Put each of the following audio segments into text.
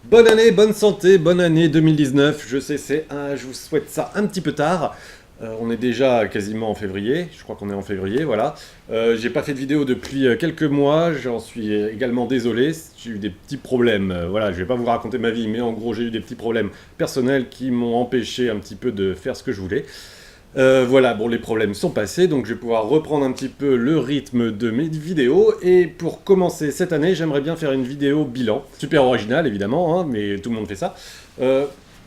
Bonne année, bonne santé, bonne année 2019. Je sais, je vous souhaite ça un petit peu tard. On est déjà quasiment en février. Je crois qu'on est en février, voilà. J'ai pas fait de vidéo depuis quelques mois. J'en suis également désolé. J'ai eu des petits problèmes. Voilà, je vais pas vous raconter ma vie, mais en gros, j'ai eu des petits problèmes personnels qui m'ont empêché un petit peu de faire ce que je voulais. Voilà, bon, les problèmes sont passés, donc je vais pouvoir reprendre un petit peu le rythme de mes vidéos. Et pour commencer cette année, j'aimerais bien faire une vidéo bilan. Super original, évidemment, hein, mais tout le monde fait ça. Euh,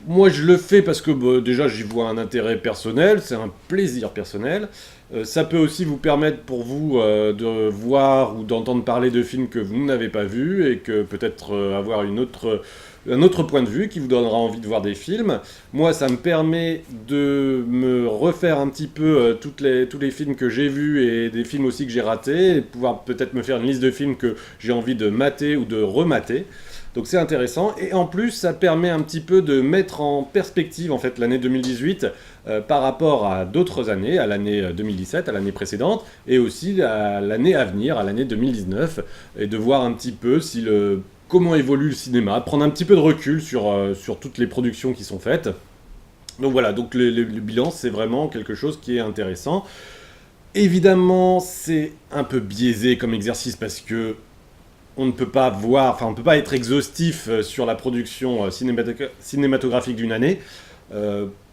Moi, je le fais parce que bah, déjà, j'y vois un intérêt personnel, c'est un plaisir personnel. Ça peut aussi vous permettre pour vous de voir ou d'entendre parler de films que vous n'avez pas vus et que peut-être avoir un autre point de vue qui vous donnera envie de voir des films. Moi, ça me permet de me refaire un petit peu tous les films que j'ai vus et des films aussi que j'ai ratés, et pouvoir peut-être me faire une liste de films que j'ai envie de mater ou de remater. Donc c'est intéressant, et en plus ça permet un petit peu de mettre en perspective en fait l'année 2018 par rapport à d'autres années, à l'année 2017, à l'année précédente, et aussi à l'année à venir, à l'année 2019, et de voir un petit peu si comment évolue le cinéma, prendre un petit peu de recul sur toutes les productions qui sont faites. Donc voilà, donc le bilan c'est vraiment quelque chose qui est intéressant. Évidemment, c'est un peu biaisé comme exercice parce que on ne peut pas voir, enfin on ne peut pas être exhaustif sur la production cinématographique d'une année.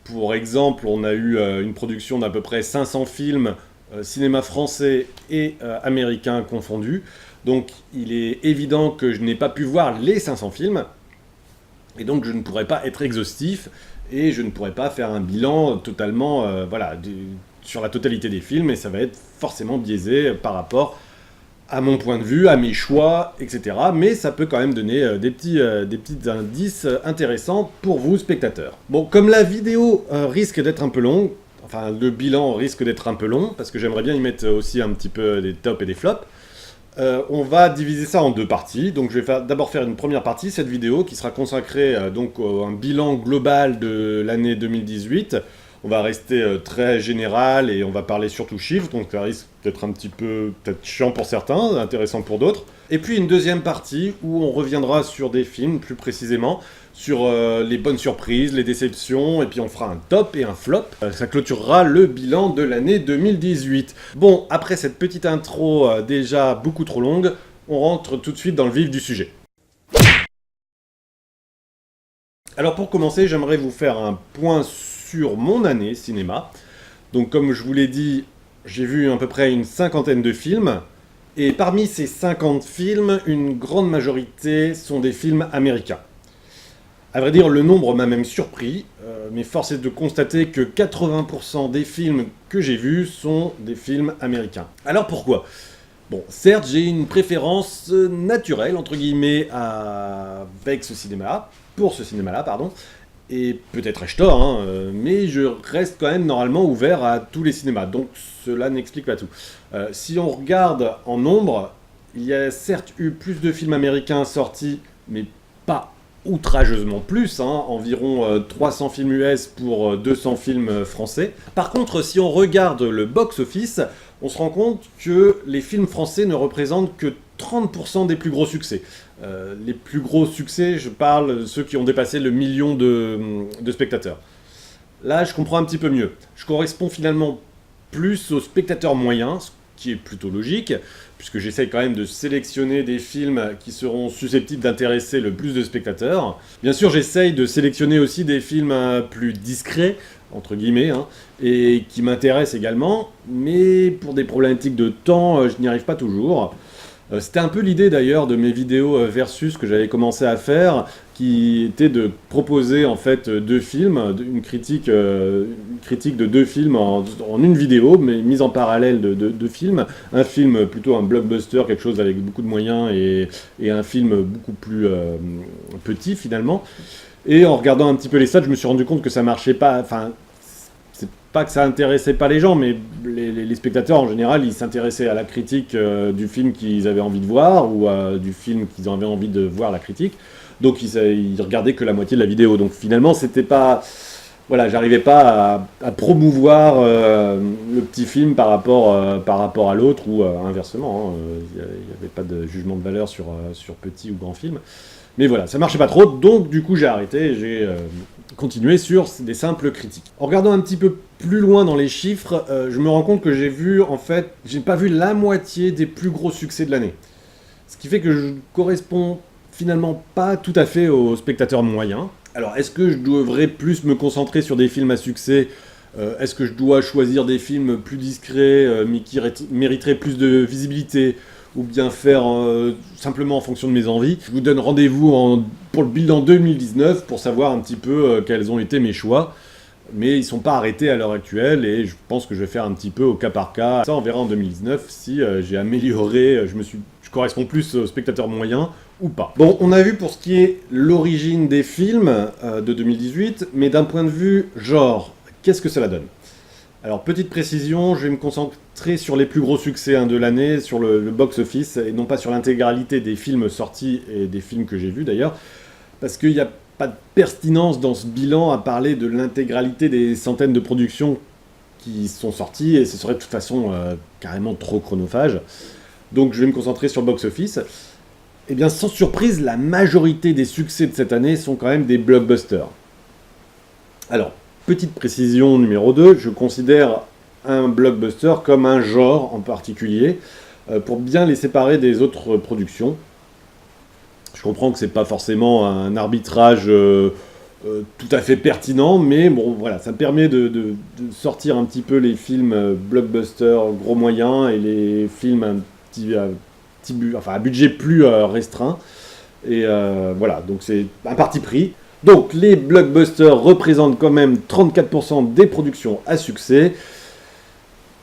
Pour exemple, on a eu une production d'à peu près 500 films, cinéma français et américain confondus. Donc il est évident que je n'ai pas pu voir les 500 films, et donc je ne pourrais pas être exhaustif, et je ne pourrais pas faire un bilan totalement, sur la totalité des films, et ça va être forcément biaisé par rapport à mon point de vue, à mes choix, etc. Mais ça peut quand même donner des petits indices intéressants pour vous, spectateurs. Bon, comme la vidéo risque d'être un peu longue, enfin le bilan risque d'être un peu long, parce que j'aimerais bien y mettre aussi un petit peu des tops et des flops, on va diviser ça en deux parties. Donc je vais d'abord faire une première partie, cette vidéo, qui sera consacrée donc à un bilan global de l'année 2018. On va rester très général et on va parler surtout chiffres, donc ça risque d'être un petit peu peut-être chiant pour certains, intéressant pour d'autres. Et puis une deuxième partie où on reviendra sur des films, plus précisément, sur les bonnes surprises, les déceptions, et puis on fera un top et un flop. Ça clôturera le bilan de l'année 2018. Bon, après cette petite intro déjà beaucoup trop longue, on rentre tout de suite dans le vif du sujet. Alors pour commencer, j'aimerais vous faire un point sur mon année cinéma. Donc comme je vous l'ai dit, j'ai vu à peu près une cinquantaine de films. Et parmi ces 50 films, une grande majorité sont des films américains. À vrai dire, le nombre m'a même surpris, mais force est de constater que 80% des films que j'ai vus sont des films américains. Alors pourquoi? Bon, certes, j'ai une préférence naturelle, entre guillemets, avec ce cinéma, pour ce cinéma-là, pardon, et peut-être ai-je tort, hein, mais je reste quand même normalement ouvert à tous les cinémas, donc cela n'explique pas tout. Si on regarde en nombre, il y a certes eu plus de films américains sortis, mais pas outrageusement plus, hein, environ 300 films US pour 200 films français. Par contre, si on regarde le box-office, on se rend compte que les films français ne représentent que 30% des plus gros succès. Les plus gros succès, je parle de ceux qui ont dépassé le million de spectateurs. Là, je comprends un petit peu mieux. Je corresponds finalement plus aux spectateurs moyens, ce qui est plutôt logique, puisque j'essaye quand même de sélectionner des films qui seront susceptibles d'intéresser le plus de spectateurs. Bien sûr, j'essaye de sélectionner aussi des films plus discrets, entre guillemets, hein, et qui m'intéressent également, mais pour des problématiques de temps, je n'y arrive pas toujours. C'était un peu l'idée d'ailleurs de mes vidéos versus que j'avais commencé à faire, qui était de proposer en fait deux films, une critique de deux films en une vidéo, mais mise en parallèle de deux films. Un film plutôt un blockbuster, quelque chose avec beaucoup de moyens, et un film beaucoup plus petit finalement. Et en regardant un petit peu les stats, je me suis rendu compte que ça marchait pas. Enfin, c'est pas que ça intéressait pas les gens, mais les spectateurs en général, ils s'intéressaient à la critique du film qu'ils avaient envie de voir, ou du film qu'ils avaient envie de voir la critique. Donc ils regardaient que la moitié de la vidéo. Donc finalement, c'était pas. Voilà, j'arrivais pas à promouvoir le petit film par rapport à l'autre, ou inversement. Il n'y avait pas de jugement de valeur sur petit ou grand film. Mais voilà, ça marchait pas trop, donc du coup j'ai arrêté et j'ai continué sur des simples critiques. En regardant un petit peu plus loin dans les chiffres, je me rends compte que j'ai pas vu la moitié des plus gros succès de l'année. Ce qui fait que je correspond finalement pas tout à fait aux spectateurs moyens. Alors, est-ce que je devrais plus me concentrer sur des films à succès? Est-ce que je dois choisir des films plus discrets, mais qui mériteraient plus de visibilité? Ou bien faire simplement en fonction de mes envies? Je vous donne rendez-vous pour le bilan 2019 pour savoir un petit peu quels ont été mes choix. Mais ils ne sont pas arrêtés à l'heure actuelle et je pense que je vais faire un petit peu au cas par cas. Ça, on verra en 2019 si j'ai amélioré, je corresponds plus aux spectateurs moyens ou pas. Bon, on a vu pour ce qui est l'origine des films de 2018, mais d'un point de vue genre, qu'est-ce que cela donne? Alors, petite précision, je vais me concentrer sur les plus gros succès de l'année, sur le box-office, et non pas sur l'intégralité des films sortis et des films que j'ai vus d'ailleurs, parce qu'il n'y a pas de pertinence dans ce bilan à parler de l'intégralité des centaines de productions qui sont sorties, et ce serait de toute façon carrément trop chronophage. Donc je vais me concentrer sur le box-office. Et bien sans surprise, la majorité des succès de cette année sont quand même des blockbusters. Alors, petite précision numéro 2, je considère un blockbuster comme un genre en particulier, pour bien les séparer des autres productions. Je comprends que c'est pas forcément un arbitrage tout à fait pertinent, mais bon voilà, ça me permet de sortir un petit peu les films blockbusters gros moyens et les films à budget plus restreint. Et voilà, donc c'est un parti pris. Donc les blockbusters représentent quand même 34% des productions à succès.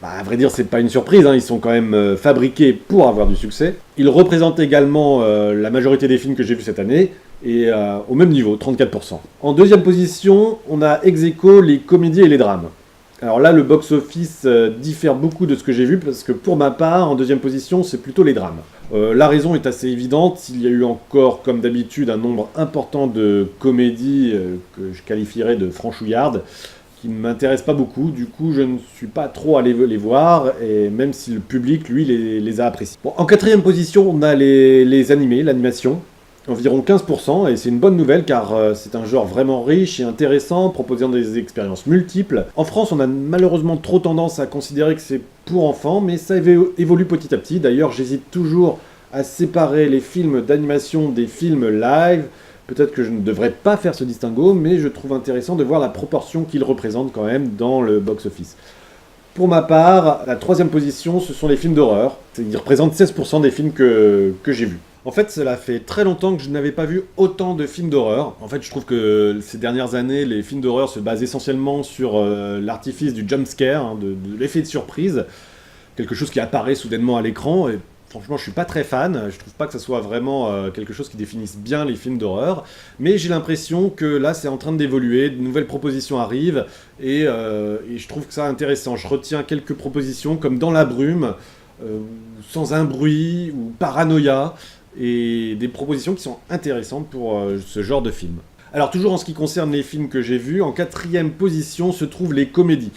Bah, à vrai dire, c'est pas une surprise, ils sont quand même fabriqués pour avoir du succès. Ils représentent également la majorité des films que j'ai vus cette année, et au même niveau, 34%. En deuxième position, on a ex aequo les comédies et les drames. Alors là, le box-office diffère beaucoup de ce que j'ai vu, parce que pour ma part, en deuxième position, c'est plutôt les drames. La raison est assez évidente, il y a eu encore, comme d'habitude, un nombre important de comédies que je qualifierais de franchouillardes, qui ne m'intéressent pas beaucoup, du coup je ne suis pas trop allé les voir, et même si le public, lui, les a appréciés. Bon, en quatrième position, on a les animés, l'animation, environ 15%, et c'est une bonne nouvelle car c'est un genre vraiment riche et intéressant, proposant des expériences multiples. En France, on a malheureusement trop tendance à considérer que c'est pour enfants, mais ça évolue petit à petit. D'ailleurs, j'hésite toujours à séparer les films d'animation des films live. Peut-être que je ne devrais pas faire ce distinguo, mais je trouve intéressant de voir la proportion qu'ils représentent quand même dans le box-office. Pour ma part, la troisième position, ce sont les films d'horreur. Ils représentent 16% des films que j'ai vus. En fait, cela fait très longtemps que je n'avais pas vu autant de films d'horreur. En fait, je trouve que ces dernières années, les films d'horreur se basent essentiellement sur l'artifice du jump scare, de l'effet de surprise. Quelque chose qui apparaît soudainement à l'écran. Et franchement, je suis pas très fan. Je trouve pas que ça soit vraiment quelque chose qui définisse bien les films d'horreur. Mais j'ai l'impression que là, c'est en train d'évoluer. De nouvelles propositions arrivent. Et je trouve que ça intéressant. Je retiens quelques propositions comme Dans la brume, Sans un bruit ou Paranoia. Et des propositions qui sont intéressantes pour ce genre de film. Alors toujours en ce qui concerne les films que j'ai vus, en quatrième position se trouvent les comédies.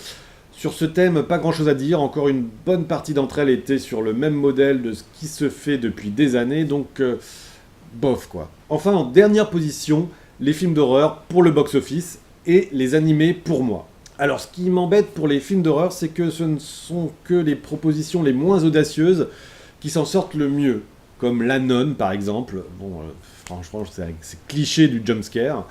Sur ce thème, pas grand chose à dire, encore une bonne partie d'entre elles étaient sur le même modèle de ce qui se fait depuis des années, donc bof quoi. Enfin en dernière position, les films d'horreur pour le box-office et les animés pour moi. Alors ce qui m'embête pour les films d'horreur, c'est que ce ne sont que les propositions les moins audacieuses qui s'en sortent le mieux. Comme La Nonne, par exemple. Bon, franchement, c'est cliché du jumpscare.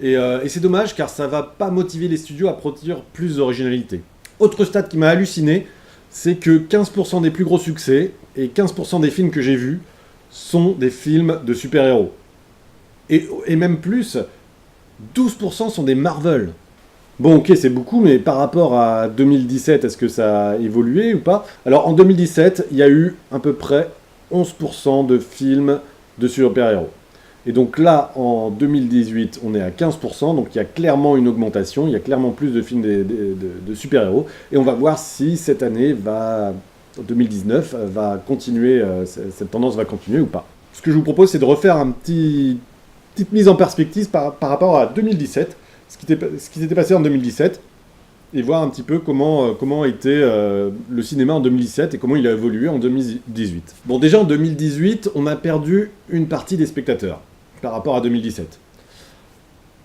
Et c'est dommage, car ça va pas motiver les studios à produire plus d'originalité. Autre stat qui m'a halluciné, c'est que 15% des plus gros succès et 15% des films que j'ai vus sont des films de super-héros. Et même plus, 12% sont des Marvel. Bon, ok, c'est beaucoup, mais par rapport à 2017, est-ce que ça a évolué ou pas? Alors, en 2017, il y a eu à peu près 11% de films de super-héros. Et donc là, en 2018, on est à 15%, donc il y a clairement une augmentation, il y a clairement plus de films de super-héros, et on va voir si cette année, 2019, va continuer, cette tendance va continuer ou pas. Ce que je vous propose, c'est de refaire une petite mise en perspective par rapport à 2017, ce qui s'était passé en 2017, et voir un petit peu comment était le cinéma en 2017 et comment il a évolué en 2018. Bon, déjà en 2018, on a perdu une partie des spectateurs. par rapport à 2017.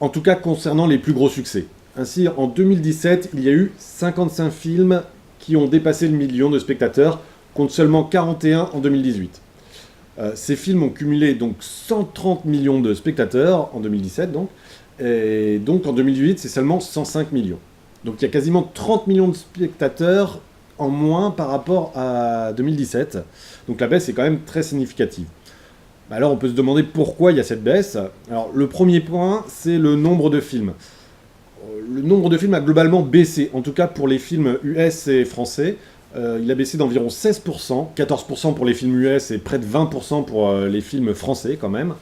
En tout cas, concernant les plus gros succès. Ainsi, en 2017, il y a eu 55 films qui ont dépassé le million de spectateurs, contre seulement 41 en 2018. Ces films ont cumulé donc 130 millions de spectateurs en 2017, et donc en 2018, c'est seulement 105 millions. Donc il y a quasiment 30 millions de spectateurs en moins par rapport à 2017. Donc la baisse est quand même très significative. Alors on peut se demander pourquoi il y a cette baisse. Alors le premier point, c'est le nombre de films. Le nombre de films a globalement baissé, en tout cas pour les films US et français. Il a baissé d'environ 16%, 14% pour les films US et près de 20% pour les films français quand même.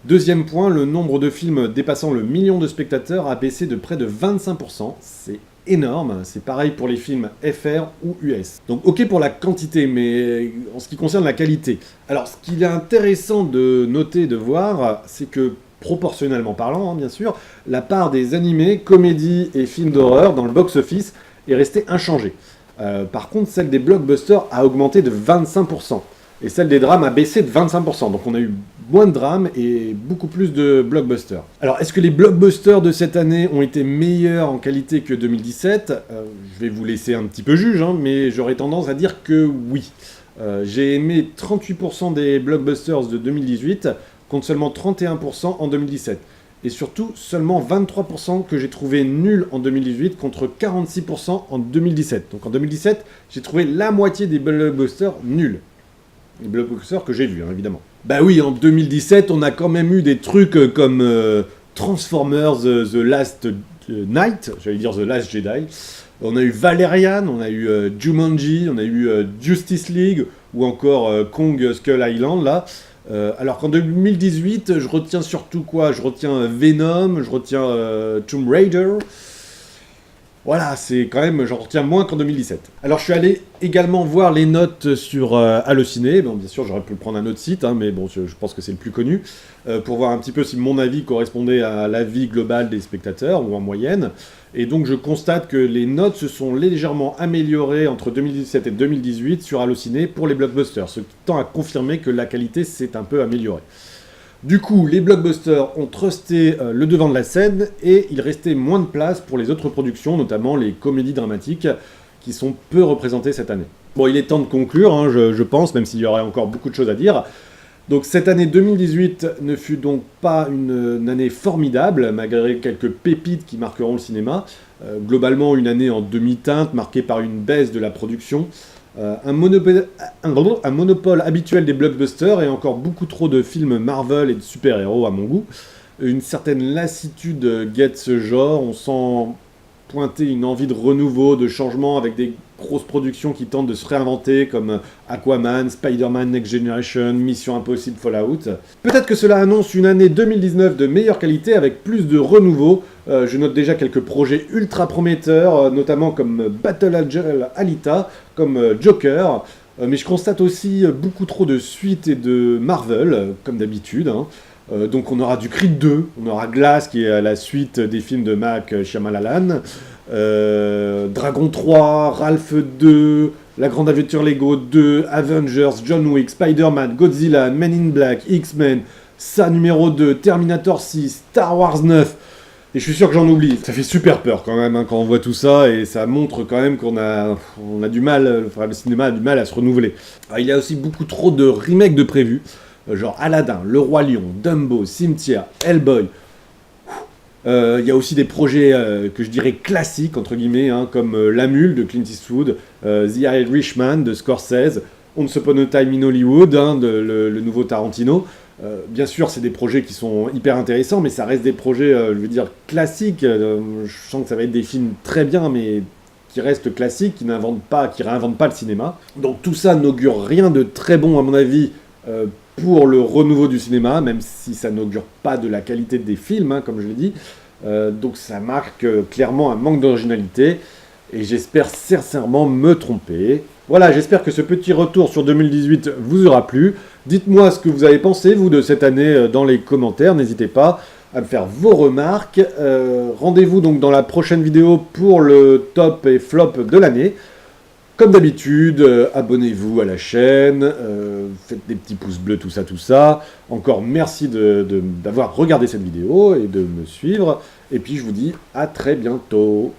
Deuxième point, le nombre de films dépassant le million de spectateurs a baissé de près de 25%. C'est énorme, c'est pareil pour les films FR ou US. Donc ok pour la quantité, mais en ce qui concerne la qualité. Alors ce qu'il est intéressant de noter, de voir, c'est que proportionnellement parlant, bien sûr, la part des animés, comédies et films d'horreur dans le box-office est restée inchangée. Par contre, celle des blockbusters a augmenté de 25%. Et celle des drames a baissé de 25%. Donc on a eu moins de drames et beaucoup plus de blockbusters. Alors, est-ce que les blockbusters de cette année ont été meilleurs en qualité que 2017 ? Je vais vous laisser un petit peu juge, mais j'aurais tendance à dire que oui. J'ai aimé 38% des blockbusters de 2018, contre seulement 31% en 2017. Et surtout, seulement 23% que j'ai trouvé nuls en 2018, contre 46% en 2017. Donc en 2017, j'ai trouvé la moitié des blockbusters nuls. Les blockbusters que j'ai vus, évidemment. Bah oui, en 2017, on a quand même eu des trucs comme Transformers The Last Night, j'allais dire The Last Jedi. On a eu Valerian, on a eu Jumanji, on a eu Justice League, ou encore Kong Skull Island, là. Alors qu'en 2018, je retiens surtout quoi ? Je retiens Venom, je retiens Tomb Raider. Voilà, c'est quand même, j'en retiens moins qu'en 2017. Alors je suis allé également voir les notes sur Allociné. Bon, bien sûr, j'aurais pu prendre un autre site, mais bon, je pense que c'est le plus connu, pour voir un petit peu si mon avis correspondait à l'avis global des spectateurs, ou en moyenne. Et donc je constate que les notes se sont légèrement améliorées entre 2017 et 2018 sur Allociné pour les blockbusters, ce qui tend à confirmer que la qualité s'est un peu améliorée. Du coup, les blockbusters ont trusté le devant de la scène et il restait moins de place pour les autres productions, notamment les comédies dramatiques, qui sont peu représentées cette année. Bon, il est temps de conclure, je pense, même s'il y aurait encore beaucoup de choses à dire. Donc cette année 2018 ne fut donc pas une année formidable, malgré quelques pépites qui marqueront le cinéma. Globalement, une année en demi-teinte, marquée par une baisse de la production. Un monopole habituel des blockbusters et encore beaucoup trop de films Marvel et de super-héros à mon goût. Une certaine lassitude guette ce genre, on sent pointer une envie de renouveau, de changement avec des grosses productions qui tentent de se réinventer comme Aquaman, Spider-Man Next Generation, Mission Impossible Fallout. Peut-être que cela annonce une année 2019 de meilleure qualité avec plus de renouveau. Je note déjà quelques projets ultra prometteurs, notamment comme Battle Angel Alita, comme Joker, mais je constate aussi beaucoup trop de suites et de Marvel, comme d'habitude. Donc on aura du Creed 2, on aura Glass qui est la suite des films de Mac Shyamalan, Dragon 3, Ralph 2, La Grande Aventure Lego 2, Avengers, John Wick, Spider-Man, Godzilla, Men in Black, X-Men, SA numéro 2, Terminator 6, Star Wars 9, et je suis sûr que j'en oublie. Ça fait super peur quand même quand on voit tout ça, et ça montre quand même qu'on a du mal, enfin le cinéma a du mal à se renouveler. Alors, il y a aussi beaucoup trop de remakes de prévus. Genre Aladdin, Le Roi Lion, Dumbo, Cimetière, Hellboy. Il y a aussi des projets que je dirais classiques, entre guillemets, comme La Mule de Clint Eastwood, The Irishman de Scorsese, Once Upon a Time in Hollywood, le nouveau Tarantino. Bien sûr, c'est des projets qui sont hyper intéressants, mais ça reste des projets, je veux dire, classiques. Je sens que ça va être des films très bien, mais qui restent classiques, qui réinventent pas le cinéma. Donc tout ça n'augure rien de très bon, à mon avis, pour le renouveau du cinéma, même si ça n'augure pas de la qualité des films, comme je l'ai dit. Donc ça marque clairement un manque d'originalité, et j'espère sincèrement me tromper. Voilà, j'espère que ce petit retour sur 2018 vous aura plu. Dites-moi ce que vous avez pensé, vous, de cette année dans les commentaires. N'hésitez pas à me faire vos remarques. Rendez-vous donc dans la prochaine vidéo pour le top et flop de l'année. Comme d'habitude, abonnez-vous à la chaîne, faites des petits pouces bleus, tout ça, tout ça. Encore merci d'avoir regardé cette vidéo et de me suivre. Et puis je vous dis à très bientôt.